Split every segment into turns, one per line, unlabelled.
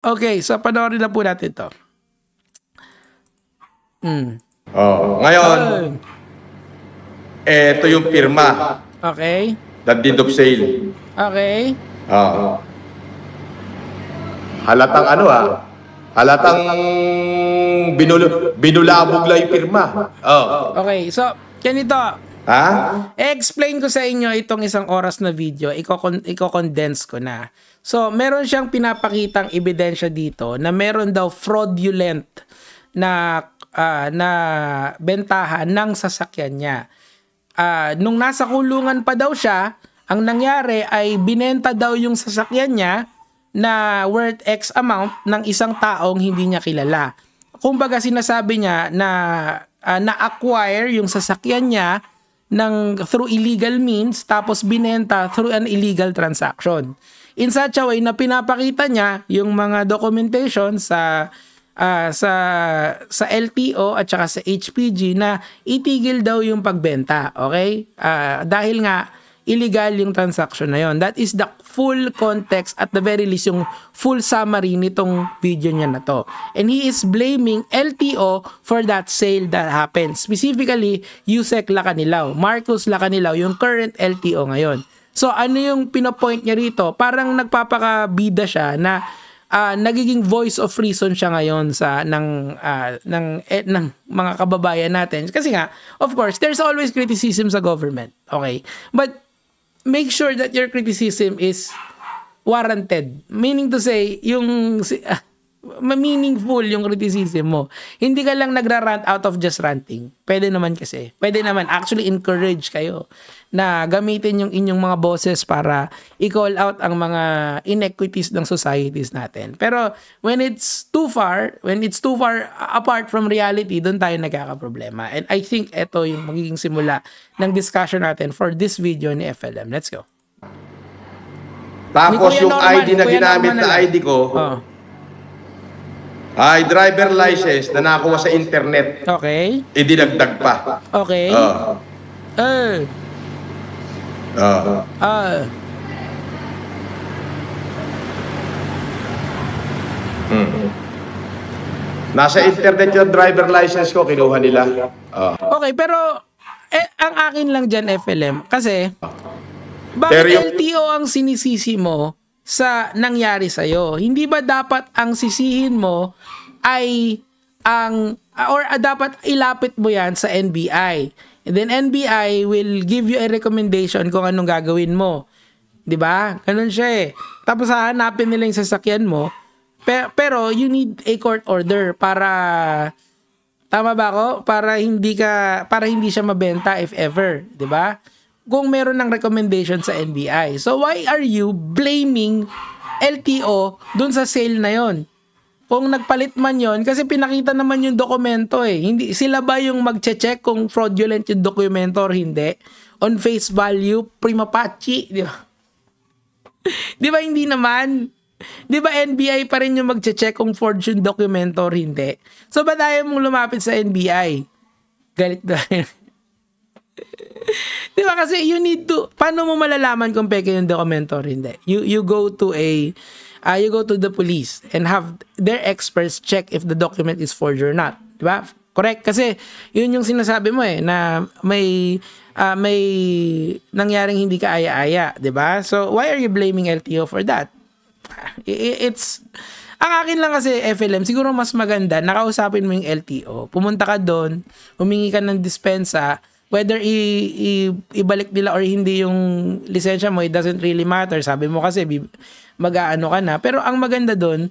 Okay, so panoorin na po natin to.
Ngayon, ito yung pirma.
Okay.
The deed of sale.
Okay.
Halatang ano halatang binulabog lang yung pirma.
Okay, so ganito. Explain ko sa inyo itong isang oras na video, i-condense ko na. So, meron siyang pinapakitang ebidensya dito na meron daw fraudulent na bentahan ng sasakyan niya. Nung nasa kulungan pa daw siya, ang nangyari ay binenta daw yung sasakyan niya na worth X amount ng isang taong hindi niya kilala. Kumbaga sinasabi niya na na-acquire yung sasakyan niya through illegal means tapos binenta through an illegal transaction. In such a way na pinapakita niya yung mga documentation sa LTO at saka sa HPG na itigil daw yung pagbenta, okay? Dahil nga illegal yung transaction na yon. That is the full context, at the very least yung full summary nitong video niya na to. And he is blaming LTO for that sale that happened. Specifically, Yusek Lacanilao, Marcos Lacanilao, yung current LTO ngayon. So ano yung pinopoint niya rito? Parang nagpapakabida siya na nagiging voice of reason siya ngayon ng mga kababayan natin. Kasi nga, of course, there's always criticism sa government. Okay? But make sure that your criticism is warranted. Meaning to say, meaningful yung criticism mo. Hindi ka lang nagra-rant out of just ranting. Pwede naman kasi. Pwede naman. Actually, encourage kayo na gamitin yung inyong mga boses para i-call out ang mga inequities ng societies natin. Pero when it's too far apart from reality, doon tayo nagkakaproblema. And I think ito yung magiging simula ng discussion natin for this video ni FLM. Let's go.
Tapos yung ID na ginamit na ID ko, ay driver license na nakuha sa internet.
Okay.
Idinagdag pa.
Okay.
Nasa internet yung driver license ko, kinuha nila.
Okay, pero ang akin lang dyan, FLM, kasi bakit LTO ang sinisisi mo sa nangyari sa'yo? Hindi ba dapat ang sisihin mo ay dapat ilapit mo yan sa NBI? And then NBI will give you a recommendation kung anong gagawin mo. 'Di ba? Ganun siya eh. Tapos hahanapin nila yung sasakyan mo. Pero you need a court order para, tama ba ako? Para hindi siya mabenta if ever, 'di ba? Kung meron ng recommendation sa NBI. So why are you blaming LTO dun sa sale na yon? Kung nagpalit man yon, kasi pinakita naman yung dokumento eh. Hindi sila ba yung magche-check kung fraudulent yung dokumento or hindi? On face value, prima facie, di ba? Di ba hindi naman? Di ba NBI pa rin yung magche-check kung forged yung dokumento or hindi? So ba't ayaw mong lumapit sa NBI? Galit dahil. Di ba kasi you need to, paano mo malalaman kung peke yung dokumento or hindi? You go to the police and have their experts check if the document is forged or not. Di ba? Correct? Kasi yun yung sinasabi mo eh, na may nangyaring hindi ka aya-aya. Di ba? So why are you blaming LTO for that? Ang akin lang kasi FLM, siguro mas maganda, nakausapin mo yung LTO, pumunta ka doon, humingi ka ng dispensa, whether ibalik nila or hindi yung lisensya mo, it doesn't really matter. Sabi mo kasi mag-aano ka na. Pero ang maganda doon,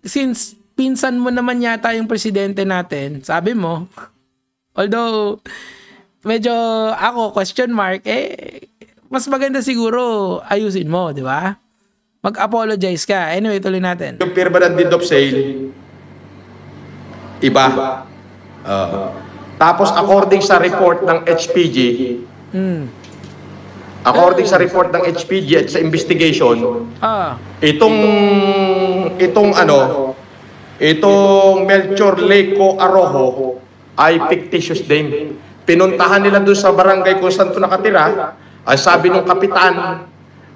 since pinsan mo naman yata yung presidente natin, sabi mo, although medyo ako question mark, mas maganda siguro ayusin mo, di ba? Mag-apologize ka. Anyway, tuloy natin.
Yung pirma ng deed of sale, iba. Tapos according sa report ng HPG, according sa report ng HPG at sa investigation, itong Melchor Leco Arojo ay fictitious din. Pinuntahan nila doon sa barangay kung saan ito nakatira. Ang sabi ng kapitan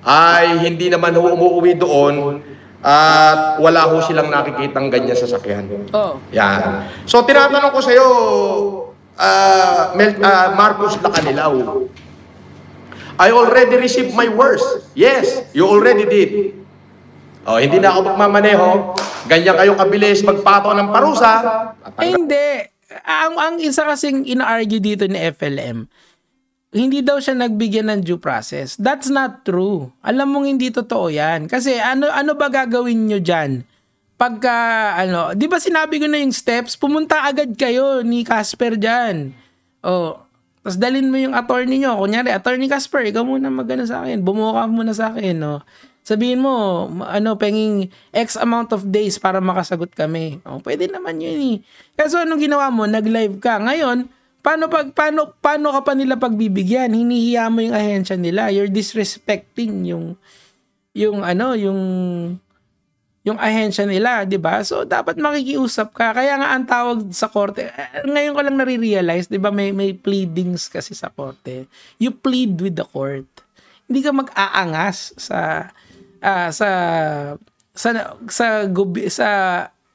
ay hindi naman umuwi doon At wala ho silang nakikitang ganyan sasakyan.
Oh.
Yan. So, tinatanong ko sa'yo, Marcos Lacanilaw, I already received my worst. Yes, you already did. Oh, hindi na ako magmamaneho. Ganyan kayo kabilis magpato ng parusa.
Hindi. Ang isa kasing ina-argue dito ni FLM, hindi daw siya nagbigyan ng due process. That's not true. Alam mong hindi totoo yan. Kasi ano ba gagawin nyo dyan? Pagka, di ba sinabi ko na yung steps, pumunta agad kayo ni Casper dyan. Oh, tapos dalhin mo yung attorney nyo. Kunyari, Attorney Casper, ikaw muna magana sa akin. Bumuha ka muna sa akin, no? Sabihin mo, penging X amount of days para makasagot kami. Oh, pwede naman yun eh. Kaso anong ginawa mo? Nag-live ka. Ngayon, paano ka pa nila pagbibigyan? Hinihiya mo yung ahensya nila. You're disrespecting yung ahensya nila, 'di ba? So dapat makikiusap ka. Kaya nga ang tawag sa korte, ngayon ko lang nare-realize, 'di ba, may pleadings kasi sa korte. You plead with the court. Hindi ka mag-aangas sa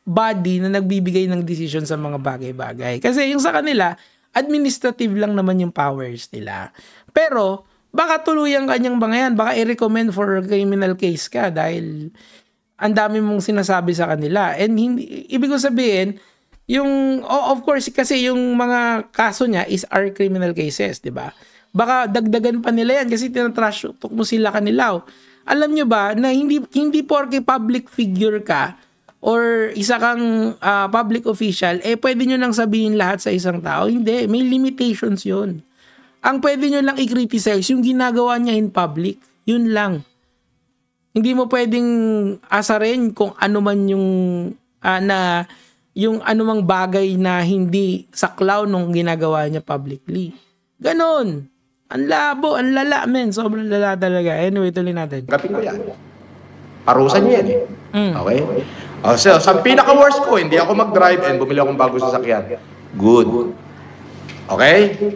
body na nagbibigay ng decision sa mga bagay-bagay. Kasi yung sa kanila, administrative lang naman yung powers nila. Pero, baka tuluyan kanyang bangayan, baka i-recommend for criminal case ka dahil ang dami mong sinasabi sa kanila. And hindi, ibig ko sabihin, of course, kasi yung mga kaso niya is our criminal cases, di ba? Baka dagdagan pa nila yan kasi tinatrash talk mo sila Kanilaw. Alam nyo ba na hindi porke public figure ka or isa kang public official, pwede nyo lang sabihin lahat sa isang tao. Hindi, may limitations yun. Ang pwede nyo lang i-criticize yung ginagawa niya in public. Yun lang. Hindi mo pwedeng asarin kung ano man yung yung anumang bagay na hindi saklaw nung ginagawa niya publicly. Ganon. Ang labo, ang lala, men. Sobrang lala talaga. Anyway, tuloy natin.
Gapin ko yan. Parusan niya yan eh. Okay? So, sa pinaka-worst ko, hindi ako mag-drive and bumili akong bagong sasakyan. Good. Okay?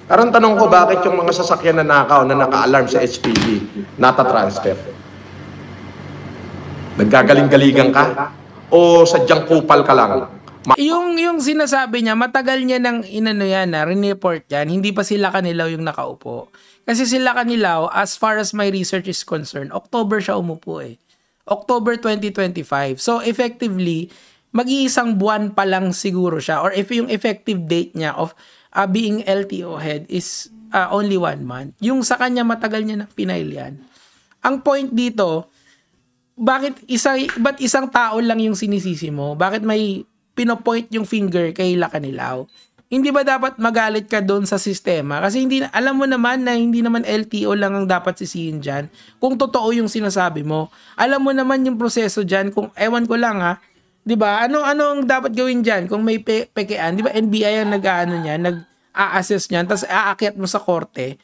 Pero ang tanong ko, bakit yung mga sasakyan na naka-alarm sa HPG, nata-transfer? Naggagaling-galigan ka? O sadyang kupal ka lang?
Yung sinasabi niya, matagal niya nang rineport yan, hindi pa sila Kanilaw yung nakaupo. Kasi sila Kanilaw, as far as my research is concerned, October siya umupo eh. October 2025. So effectively, mag-iisang buwan pa lang siguro siya, or if yung effective date niya of being LTO head is only 1 month. Yung sa kanya, matagal niya na pinail yan. Ang point dito, ba't isang tao lang yung sinisisi mo? Bakit may pinopoint yung finger kay Kanilaw? Hindi ba dapat magalit ka doon sa sistema? Kasi alam mo naman na hindi naman LTO lang ang dapat sisihin dyan. Kung totoo yung sinasabi mo. Alam mo naman yung proseso dyan. Kung ewan ko lang di ba? Ano ang dapat gawin dyan? Kung may pekean, di ba NBI ang nag-a-assess niyan, tapos aakyat mo sa korte.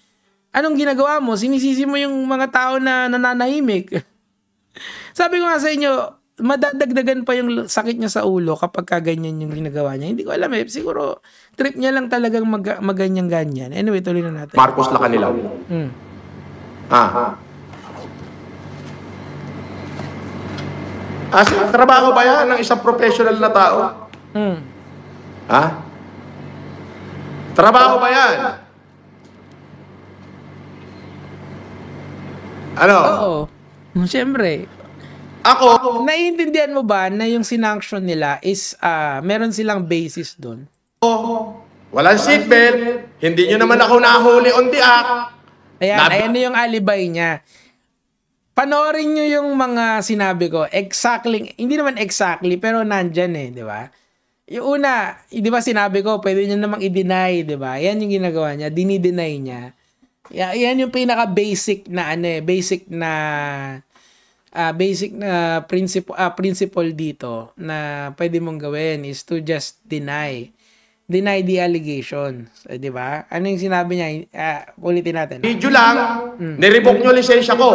Anong ginagawa mo? Sinisisi mo yung mga tao na nananahimik. Sabi ko nga sa inyo, madadagdagan pa yung sakit niya sa ulo kapag kaganyan yung ginagawa niya. Hindi ko alam siguro trip niya lang talagang maganyan-ganyan. Anyway, tuloy na natin.
Marcos Lacanilaw. Trabaho ba yan ng isang professional na tao? Trabaho ba yan? Ano?
Oo. Siyempre.
Ako,
naiintindihan mo ba na yung sinanction nila is meron silang basis doon?
Walang seatbelt, hindi nyo naman ako nahuli on the act.
Ayan na yung alibay niya. Panoorin nyo yung mga sinabi ko. Exactly, hindi naman exactly, pero nandyan di ba? Yung una, di ba sinabi ko, pwede nyo namang i-deny, di ba? Yan yung ginagawa niya, dini-deny niya. Yan yung pinaka-basic na principle dito na pwede mong gawin is to just deny the allegations, di ba? Ano yung sinabi niya? Ulitin natin.
Video lang, nirevoke nyo lisensya ko.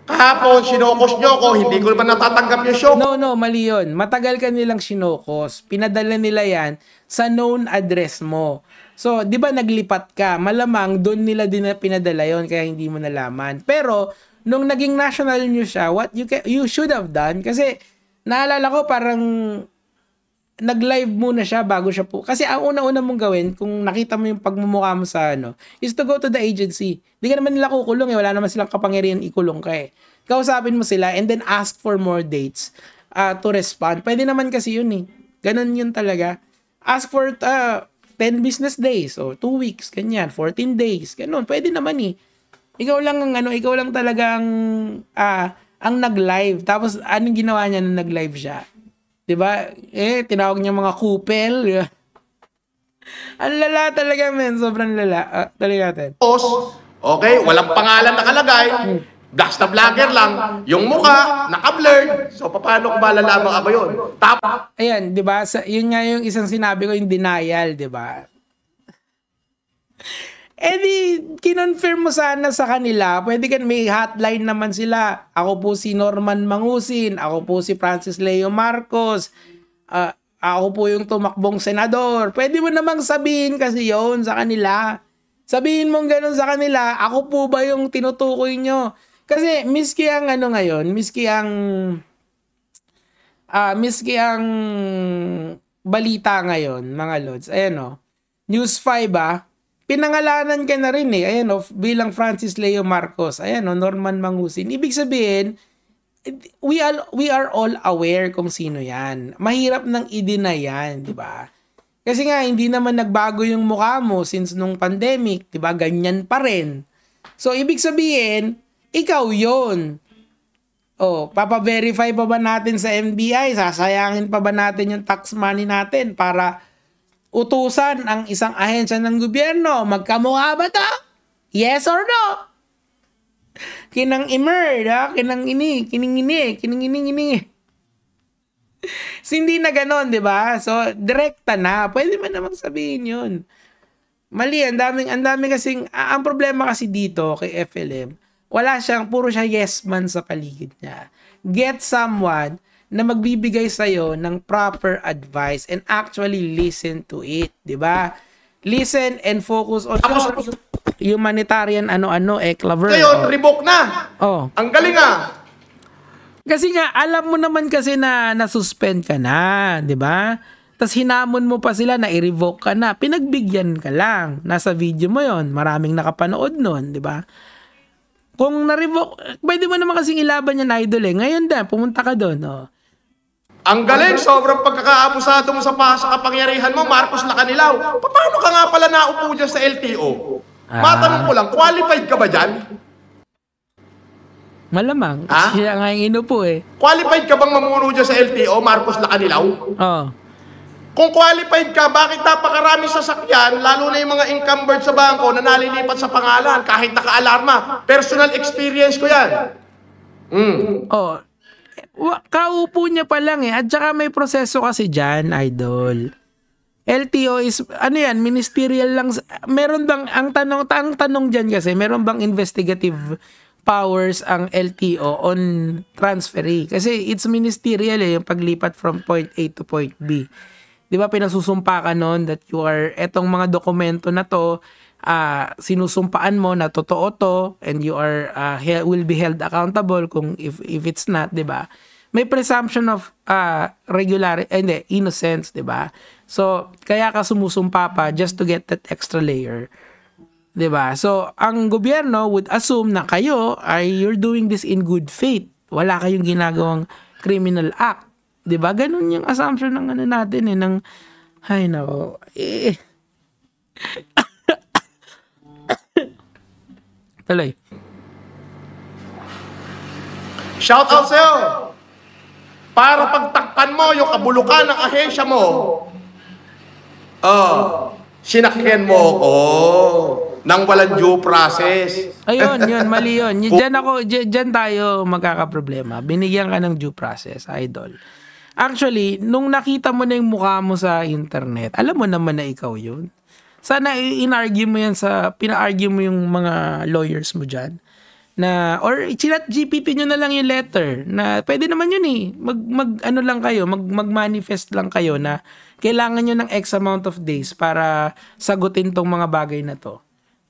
Kahapon, sinokos nyo ko, hindi ko naman natatanggap yung show.
No, mali yun. Matagal ka nilang sinokos. Pinadala nila yan sa known address mo. So, di ba naglipat ka? Malamang doon nila din pinadala yon kaya hindi mo nalaman. Pero, nung naging national news siya, what you should have done, kasi naalala ko parang nag-live muna siya bago siya po. Kasi ang una-una mong gawin, kung nakita mo yung pagmumukha mo sa is to go to the agency. Hindi ka naman nila kukulong wala naman silang kapangyarihan ikulong ka Kausapin mo sila and then ask for more dates to respond. Pwede naman kasi yun Ganun yun talaga. Ask for 10 business days o 2 weeks, ganyan, 14 days, ganun. Pwede naman Ikaw lang ang ikaw lang talagang ang nag-live. Tapos anong ginawa niya nung nag-live siya? 'Di ba? Tinawag niya mga kupel. Ang lala talaga, men. Sobrang lala. Tuloy natin.
Okay, walang pangalan nakalagay. Basta vlogger lang. Yung mukha, naka-blurred. So, paano kung malalaman ako yun?
Ayan, 'di ba? Yun nga yung isang sinabi ko, yung denial, 'di ba? Di, kinonfirm mo sana sa kanila, pwede may hotline naman sila. Ako po si Norman Mangusin, ako po si Francis Leo Marcos, ako po yung tumakbong senador. Pwede mo namang sabihin kasi yon sa kanila. Sabihin mong ganun sa kanila, ako po ba yung tinutukoy nyo? Kasi miski ang ngayon, miski ang balita ngayon, mga lods, ayan News 5 pinangalanan ka na rin ayan bilang Francis Leo Marcos, ayan Norman Mangusin. Ibig sabihin, we are all aware kung sino yan. Mahirap nang i-deny yan, di ba? Kasi nga, hindi naman nagbago yung mukha mo since nung pandemic, di ba? Ganyan pa rin. So, ibig sabihin, ikaw yon. Papa-verify pa ba natin sa NBI? Sasayangin pa ba natin yung tax money natin para utusan ang isang ahensya ng gobyerno? Magkamukha ba to? Yes or no? Kinang Emer, kinang ini. Hindi na ganon, di ba? So, direkta na. Pwede man namang sabihin yun. Mali, ang dami kasing, ang problema kasi dito kay FLM, puro siya yes man sa paligid niya. Get someone na magbibigay sa'yo ng proper advice and actually listen to it, di ba? Listen and focus on humanitarian clever.
Ngayon, revoke na. Ang galing
Kasi nga, alam mo naman kasi na nasuspend ka na, di ba? Tapos hinamon mo pa sila na i-revoke ka na. Pinagbigyan ka lang. Nasa video mo yon, maraming nakapanood nun, di ba? Kung na-revoke, pwede mo naman kasing ilaban yan, idol Ngayon din, pumunta ka doon,
Ang galing, sobrang pagkakaabusado mo sa kapangyarihan mo, Marcos Lacanilaw. Paano ka nga pala naupo dyan sa LTO? Matanong ko lang, qualified ka ba dyan?
Malamang. Siya nga yung inupo
Qualified ka bang mamuno dyan sa LTO, Marcos Lacanilaw? Kung qualified ka, bakit napakarami sasakyan, lalo na yung mga encumbered sa bangko na nalilipat sa pangalan kahit naka-alarma? Personal experience ko yan.
Kaupo niya pa lang at saka may proseso kasi dyan, idol. LTO is, ministerial lang. Meron bang, ang tanong dyan kasi, meron bang investigative powers ang LTO on transferee? Kasi it's ministerial yung paglipat from point A to point B. Di ba pinasusumpa ka nun that you are, etong mga dokumento na to, sinusumpaan mo na totoo to and you are will be held accountable kung if it's not, 'di ba? May presumption of innocence, 'di ba? So kaya ka sumusumpa pa just to get that extra layer, 'di ba? So ang gobyerno would assume na kayo you're doing this in good faith. Wala kayong ginagawang criminal act, 'di ba? Ganun yung assumption ng natin ng ay nako. Tuloy.
Shout out sa'yo! Para pagtakpan mo yung kabulukan ng ahensya mo, sinakyan mo ko ng walang due process.
Ayun, mali yun. Diyan tayo magkakaproblema. Binigyan ka ng due process, idol. Actually, nung nakita mo na yung mukha mo sa internet, alam mo naman na ikaw yun. Sana in-argue mo yan pina-argue mo yung mga lawyers mo dyan. Or chat GPT nyo na lang yung letter. Na pwede naman yun mag-manifest lang kayo na kailangan nyo ng X amount of days para sagutin tong mga bagay na to.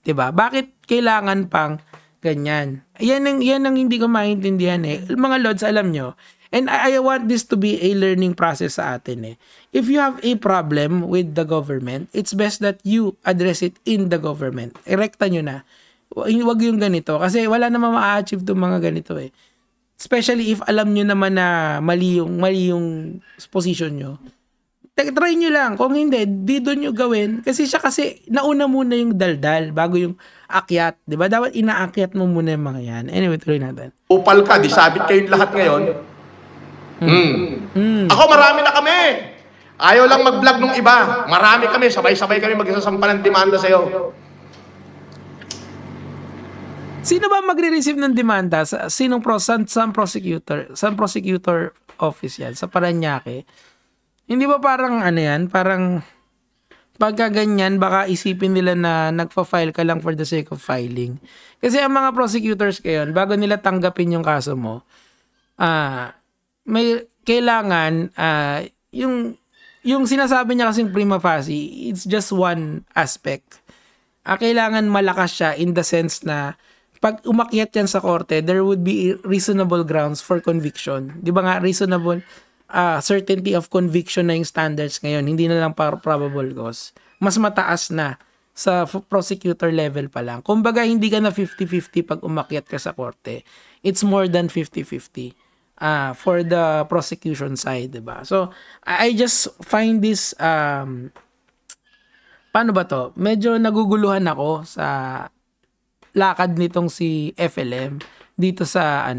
'Di ba? Bakit kailangan pang Ganyan. Yan ang hindi ko maintindihan eh. Mga Lods, alam nyo, and I want this to be a learning process sa atin eh. If you have a problem with the government, it's best that you address it in the government. Erekta nyo na. Huwag yung ganito. Kasi wala naman ma-achieve itong mga ganito eh. Especially if alam nyo naman na mali yung position nyo. Try nyo lang. Kung hindi, di doon nyo gawin. Kasi nauna muna yung daldal bago yung akyat. Diba? Dapat inaakyat mo muna yung mga yan. Anyway, tuloy natin.
Upal ka, disabit kayong lahat ngayon. Ako, marami na kami. Ayaw lang mag-vlog nung iba. Marami kami. Sabay-sabay kami magsasampa ng demanda sa'yo.
Sino ba magre-receive ng demanda? Sinong prosecutor office yan? Sa Parañaque? Hindi ba parang ano yan? Parang pagka ganyan, baka isipin nila na nagpa-file ka lang for the sake of filing. Kasi ang mga prosecutors ngayon, bago nila tanggapin yung kaso mo, may kailangan, yung sinasabi niya kasing prima facie, it's just one aspect. Kailangan malakas siya in the sense na pag umakyat yan sa korte, there would be reasonable grounds for conviction. Di ba nga, reasonable certainty of conviction na yung standards ngayon, hindi na lang probable cause. Mas mataas na sa prosecutor level pa lang. Kumbaga, hindi ka na 50-50 pag umakyat ka sa korte. It's more than 50-50 for the prosecution side, diba? So, I just find this, paano ba to? Medyo naguguluhan ako sa lakad nitong si FLM dito sa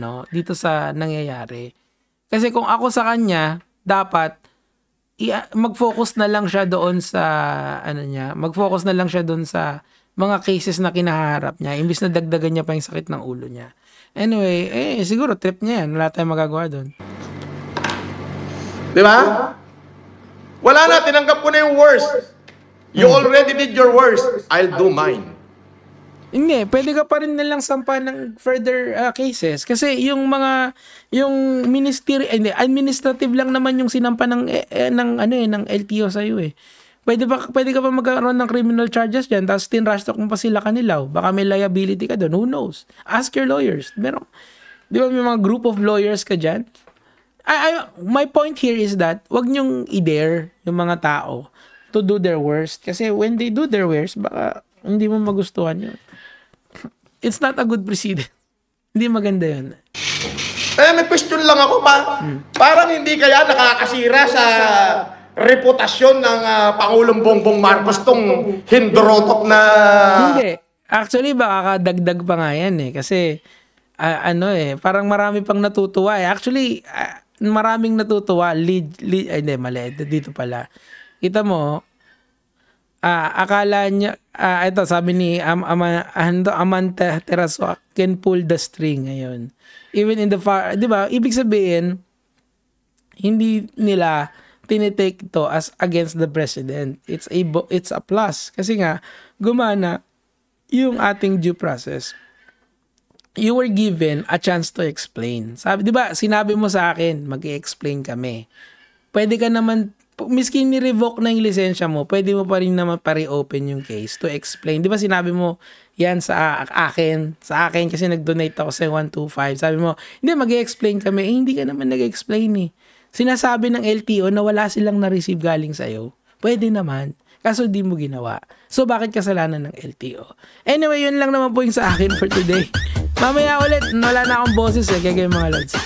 nangyayari. Kasi kung ako sa kanya, dapat mag-focus na lang siya doon sa mag-focus na lang siya doon sa mga cases na kinaharap niya imbis na dagdagan niya pa yung sakit ng ulo niya. Anyway, siguro trip niya yan. Wala tayong magagawa doon.
Di ba? Wala na, tinanggap ko na yung worst. You already did your worst. I'll do mine.
Hindi, pwede ka pa rin nalang sampa ng further cases. Kasi yung administrative lang naman yung sinampa ng LTO sa'yo eh. Pwede ka pa magkaroon ng criminal charges dyan, tapos tinrush talk mo pa sila kanilaw. Baka may liability ka doon. Who knows? Ask your lawyers. Meron, di ba may mga group of lawyers ka dyan? My point here is that wag nyong i-dare yung mga tao to do their worst. Kasi when they do their worst, baka hindi mo magustuhan yun. It's not a good precedent. Hindi maganda yun.
May question lang ako. Parang hindi kaya nakakasira sa reputasyon ng Pangulong Bongbong Marcos tong hindrotok na...
Hindi. Actually, baka kadagdag pa nga yan eh. Kasi, parang marami pang natutuwa eh. Actually, maraming natutuwa. Hindi, mali. Dito pala. Kita mo, akala niya, ito sabi ni Amanta Teraso, can pull the string ngayon. Even in the far, di ba? Ibig sabihin, hindi nila tinitake to as against the president. It's a plus. Kasi nga, gumana yung ating due process. You were given a chance to explain. Sabi, di ba, sinabi mo sa akin, mag-i-explain kami. Pwede ka naman, miskin ni-revoke na yung lisensya mo, pwede mo pa rin naman pa-reopen yung case to explain. Di ba sinabi mo yan sa akin? Sa akin kasi nag-donate ako sa 125. Sabi mo, hindi, mag-i-explain kami. Hindi ka naman nag-explain eh. Sinasabi ng LTO na wala silang na-receive galing sa'yo. Pwede naman. Kaso di mo ginawa. So, bakit kasalanan ng LTO? Anyway, yun lang naman po yung sa akin for today. Mamaya ulit, wala na akong boses eh. Kaya mga lods.